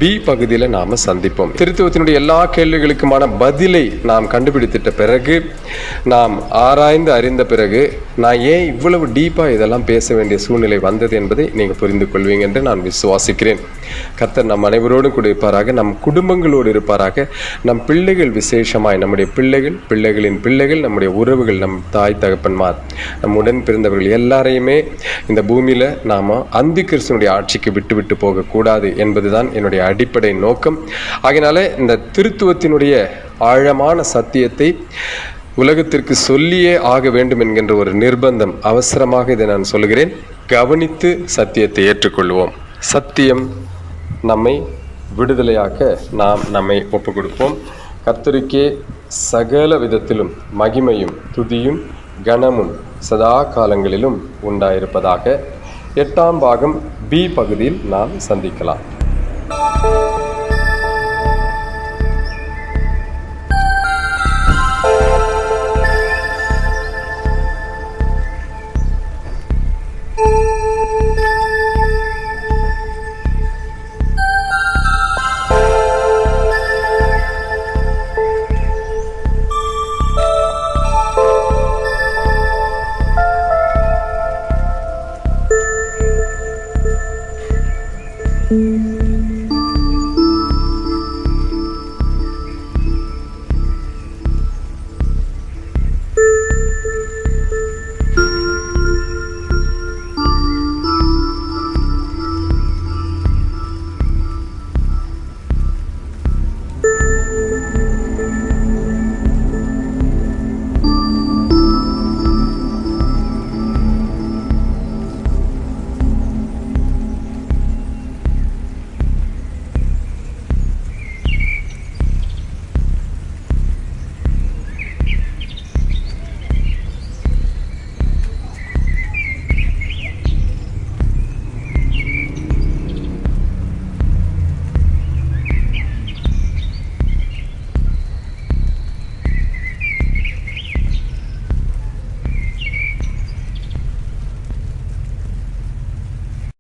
[SPEAKER 1] பி பகுதியில் நாம் சந்திப்போம். திருத்துவத்தினுடைய எல்லா கேள்விகளுக்குமான பதிலை நாம் கண்டுபிடித்திட்ட பிறகு, நாம் ஆராய்ந்து அறிந்த பிறகு, நான் ஏன் இவ்வளவு டீப்பாக இதெல்லாம் பேச வேண்டிய சூழ்நிலை வந்தது என்பதை நீங்கள் புரிந்து கொள்வீங்க என்று நான் விசுவாசிக்கிறேன். கர்த்தர் நம் அனைவரோடும் கூட இருப்பாராக, நம் குடும்பங்களோடு இருப்பாராக. நம் பிள்ளைகள் விசேஷமாய், நம்முடைய பிள்ளைகள், பிள்ளைகளின் பிள்ளைகள், நம்முடைய உறவுகள், நம் தாய் தகப்பன்மார், நம் உடன் பிறந்தவர்கள் எல்லாரையுமே இந்த பூமியில் நாம் அந்தி கிறிஸ்துவனுடைய ஆட்சிக்கு விட்டு விட்டு போகக்கூடாது என்பதுதான் என்னுடைய அடிப்படை நோக்கம். ஆகையினால இந்த திருத்துவத்தினுடைய ஆழமான சத்தியத்தை உலகத்திற்கு சொல்லியே ஆக வேண்டும் என்கின்ற ஒரு நிர்பந்தம், அவசரமாக இதை நான் சொல்கிறேன். கவனித்து சத்தியத்தை ஏற்றுக்கொள்வோம். சத்தியம் நம்மை விடுதலையாக்க நாம் நம்மை ஒப்பு கொடுப்போம். கர்த்தருக்கே சகல விதத்திலும் மகிமையும் துதியும் கனமும் சதா காலங்களிலும் உண்டாயிருப்பதாக. 8ஆம் பாகம் பி பகுதியில் நாம் சந்திக்கலாம்.